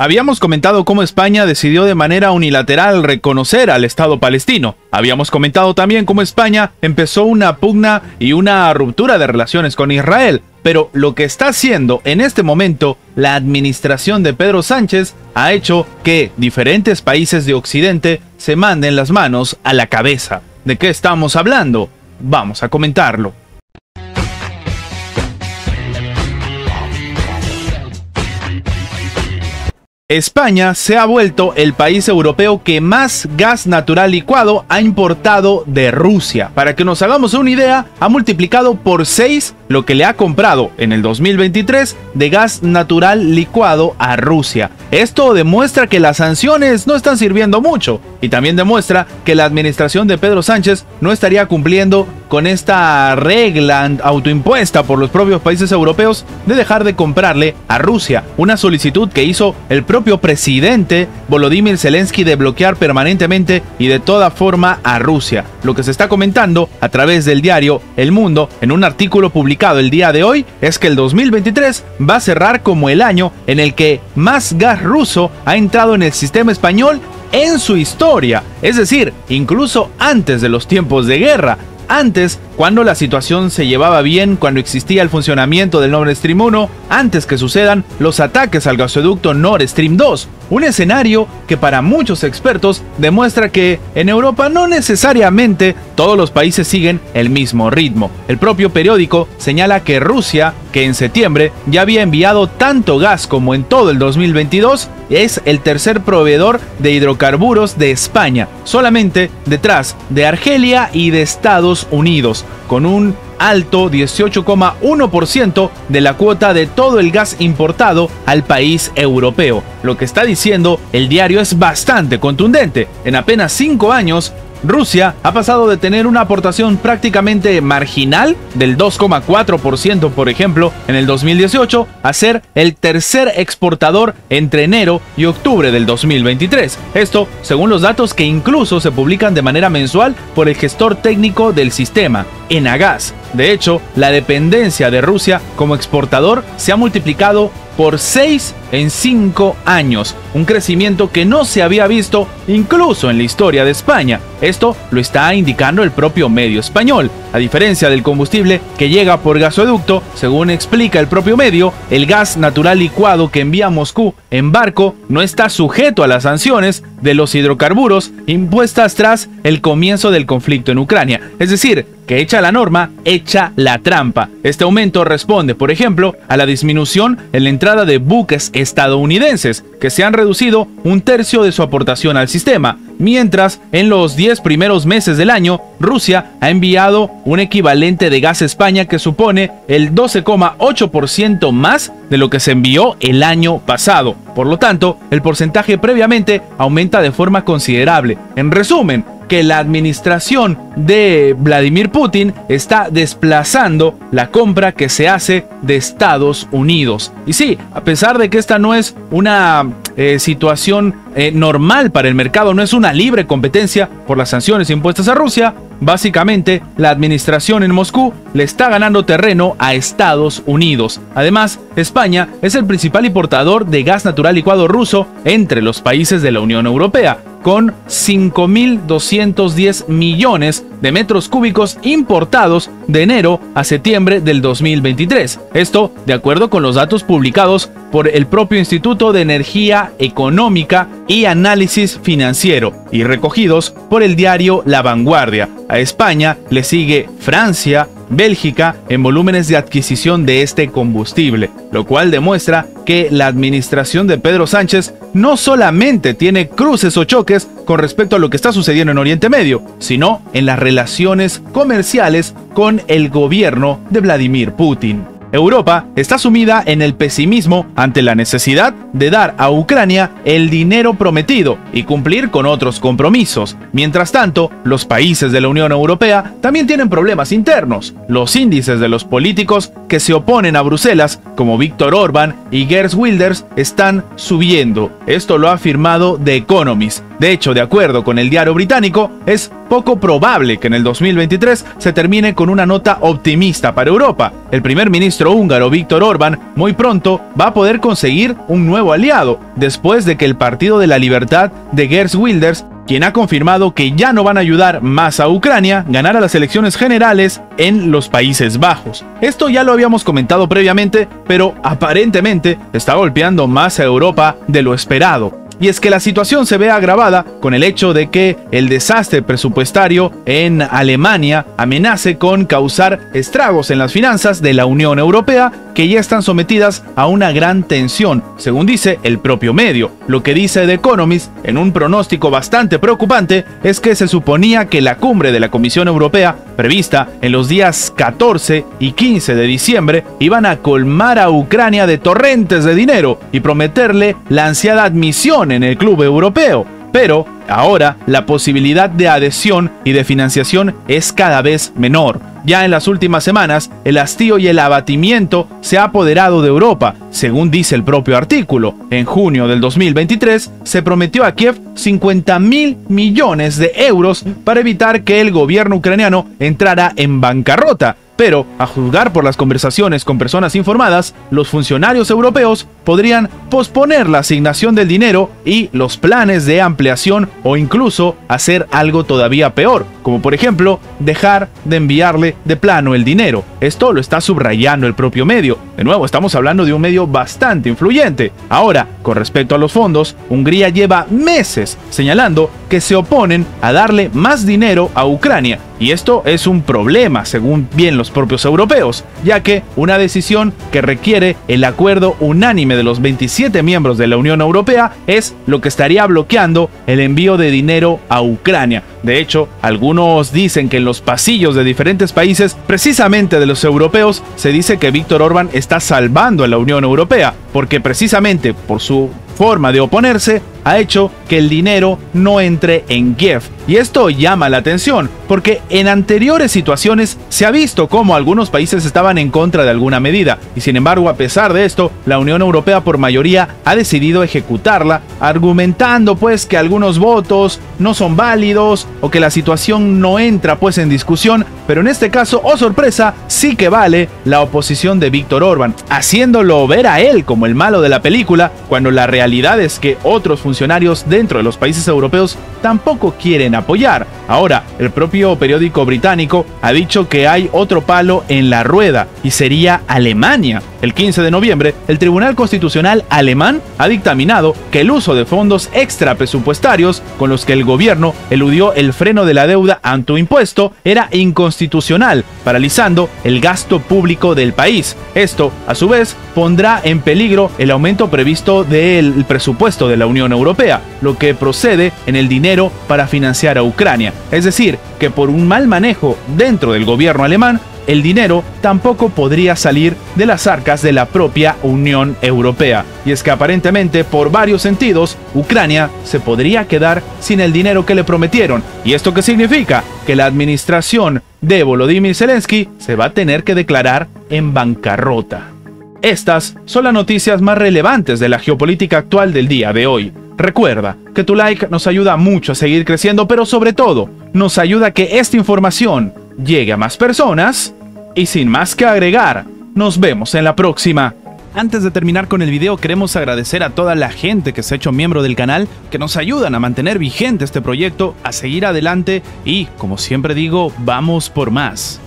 Habíamos comentado cómo España decidió de manera unilateral reconocer al Estado palestino. Habíamos comentado también cómo España empezó una pugna y una ruptura de relaciones con Israel. Pero lo que está haciendo en este momento la administración de Pedro Sánchez ha hecho que diferentes países de Occidente se manden las manos a la cabeza. ¿De qué estamos hablando? Vamos a comentarlo. España se ha vuelto el país europeo que más gas natural licuado ha importado de Rusia. Para que nos hagamos una idea, ha multiplicado por 6 lo que le ha comprado en el 2023 de gas natural licuado a Rusia. Esto demuestra que las sanciones no están sirviendo mucho y también demuestra que la administración de Pedro Sánchez no estaría cumpliendo con esta regla autoimpuesta por los propios países europeos de dejar de comprarle a Rusia. Una solicitud que hizo el propio presidente Volodymyr Zelensky de bloquear permanentemente y de toda forma a Rusia. Lo que se está comentando a través del diario El Mundo en un artículo publicado el día de hoy es que el 2023 va a cerrar como el año en el que más gas ruso ha entrado en el sistema español en su historia, es decir, incluso antes de los tiempos de guerra. Antes, cuando la situación se llevaba bien, cuando existía el funcionamiento del Nord Stream 1, antes que sucedan los ataques al gasoducto Nord Stream 2, un escenario que para muchos expertos demuestra que en Europa no necesariamente todos los países siguen el mismo ritmo. El propio periódico señala que Rusia, que en septiembre ya había enviado tanto gas como en todo el 2022, es el tercer proveedor de hidrocarburos de España, solamente detrás de Argelia y de Estados Unidos, con un alto 18,1% de la cuota de todo el gas importado al país europeo. Lo que está diciendo el diario es bastante contundente. En apenas 5 años, Rusia ha pasado de tener una aportación prácticamente marginal del 2,4%, por ejemplo, en el 2018, a ser el tercer exportador entre enero y octubre del 2023. Esto según los datos que incluso se publican de manera mensual por el gestor técnico del sistema, Enagas. De hecho, la dependencia de Rusia como exportador se ha multiplicado por 6 en 5 años, un crecimiento que no se había visto incluso en la historia de España. Esto lo está indicando el propio medio español. A diferencia del combustible que llega por gasoducto, según explica el propio medio, el gas natural licuado que envía Moscú en barco no está sujeto a las sanciones de los hidrocarburos impuestas tras el comienzo del conflicto en Ucrania. Es decir, que hecha la norma, hecha la trampa. Este aumento responde, por ejemplo, a la disminución en la entrada de buques estadounidenses, que se han reducido 1/3 de su aportación al sistema, mientras en los 10 primeros meses del año, Rusia ha enviado un equivalente de gas a España que supone el 12,8% más de lo que se envió el año pasado. Por lo tanto, el porcentaje previamente aumenta de forma considerable. En resumen, que la administración de Vladimir Putin está desplazando la compra que se hace de Estados Unidos. Y sí, a pesar de que esta no es una situación normal para el mercado, no es una libre competencia por las sanciones impuestas a Rusia, básicamente la administración en Moscú le está ganando terreno a Estados Unidos. Además, España es el principal importador de gas natural licuado ruso entre los países de la Unión Europea, con 5.210 millones de metros cúbicos importados de enero a septiembre del 2023. Esto de acuerdo con los datos publicados por el propio Instituto de Energía Económica y Análisis Financiero y recogidos por el diario La Vanguardia. A España le sigue Francia, Bélgica en volúmenes de adquisición de este combustible, lo cual demuestra que la administración de Pedro Sánchez no solamente tiene cruces o choques con respecto a lo que está sucediendo en Oriente Medio, sino en las relaciones comerciales con el gobierno de Vladimir Putin. Europa está sumida en el pesimismo ante la necesidad de dar a Ucrania el dinero prometido y cumplir con otros compromisos. Mientras tanto, los países de la Unión Europea también tienen problemas internos. Los índices de los políticos que se oponen a Bruselas, como Viktor Orbán y Geert Wilders, están subiendo. Esto lo ha afirmado The Economist. De hecho, de acuerdo con el diario británico, es poco probable que en el 2023 se termine con una nota optimista para Europa. El primer ministro húngaro Viktor Orbán muy pronto va a poder conseguir un nuevo aliado, después de que el Partido de la Libertad de Geert Wilders, quien ha confirmado que ya no van a ayudar más a Ucrania, ganara las elecciones generales en los Países Bajos. Esto ya lo habíamos comentado previamente, pero aparentemente está golpeando más a Europa de lo esperado. Y es que la situación se ve agravada con el hecho de que el desastre presupuestario en Alemania amenace con causar estragos en las finanzas de la Unión Europea, que ya están sometidas a una gran tensión, según dice el propio medio. Lo que dice The Economist, en un pronóstico bastante preocupante, es que se suponía que la cumbre de la Comisión Europea, prevista en los días 14 y 15 de diciembre, iban a colmar a Ucrania de torrentes de dinero y prometerle la ansiada admisión en el club europeo. Pero ahora la posibilidad de adhesión y de financiación es cada vez menor. Ya en las últimas semanas, el hastío y el abatimiento se ha apoderado de Europa, según dice el propio artículo. En junio del 2023 se prometió a Kiev 50.000 millones de euros para evitar que el gobierno ucraniano entrara en bancarrota. Pero, a juzgar por las conversaciones con personas informadas, los funcionarios europeos podrían posponer la asignación del dinero y los planes de ampliación, o incluso hacer algo todavía peor, como por ejemplo dejar de enviarle de plano el dinero. Esto lo está subrayando el propio medio. De nuevo, estamos hablando de un medio bastante influyente. Ahora, con respecto a los fondos, Hungría lleva meses señalando que se oponen a darle más dinero a Ucrania. Y esto es un problema, según bien los propios europeos, ya que una decisión que requiere el acuerdo unánime de los 27 miembros de la Unión Europea es lo que estaría bloqueando el envío de dinero a Ucrania. De hecho, algunos dicen que en los pasillos de diferentes países, precisamente de los europeos, se dice que Viktor Orbán está salvando a la Unión Europea, porque precisamente por su forma de oponerse, ha hecho que el dinero no entre en Kiev. Y esto llama la atención, porque en anteriores situaciones se ha visto cómo algunos países estaban en contra de alguna medida, y sin embargo, a pesar de esto, la Unión Europea por mayoría ha decidido ejecutarla, argumentando pues que algunos votos no son válidos, o que la situación no entra pues en discusión, pero en este caso, oh sorpresa, sí que vale la oposición de Viktor Orbán, haciéndolo ver a él como el malo de la película, cuando la realidad es que otros funcionarios dentro de los países europeos tampoco quieren apoyar. Ahora, el propio periódico británico ha dicho que hay otro palo en la rueda, y sería Alemania. El 15 de noviembre, el Tribunal Constitucional alemán ha dictaminado que el uso de fondos extra presupuestarios con los que el gobierno eludió el freno de la deuda autoimpuesto era inconstitucional, paralizando el gasto público del país. Esto, a su vez, pondrá en peligro el aumento previsto del presupuesto de la Unión Europea, lo que procede en el dinero para financiar a Ucrania. Es decir, que por un mal manejo dentro del gobierno alemán, el dinero tampoco podría salir de las arcas de la propia Unión Europea. Y es que aparentemente, por varios sentidos, Ucrania se podría quedar sin el dinero que le prometieron. ¿Y esto qué significa? Que la administración de Volodymyr Zelensky se va a tener que declarar en bancarrota. Estas son las noticias más relevantes de la geopolítica actual del día de hoy. Recuerda que tu like nos ayuda mucho a seguir creciendo, pero sobre todo, nos ayuda a que esta información llegue a más personas. Y sin más que agregar, nos vemos en la próxima. Antes de terminar con el video, queremos agradecer a toda la gente que se ha hecho miembro del canal, que nos ayudan a mantener vigente este proyecto, a seguir adelante y, como siempre digo, vamos por más.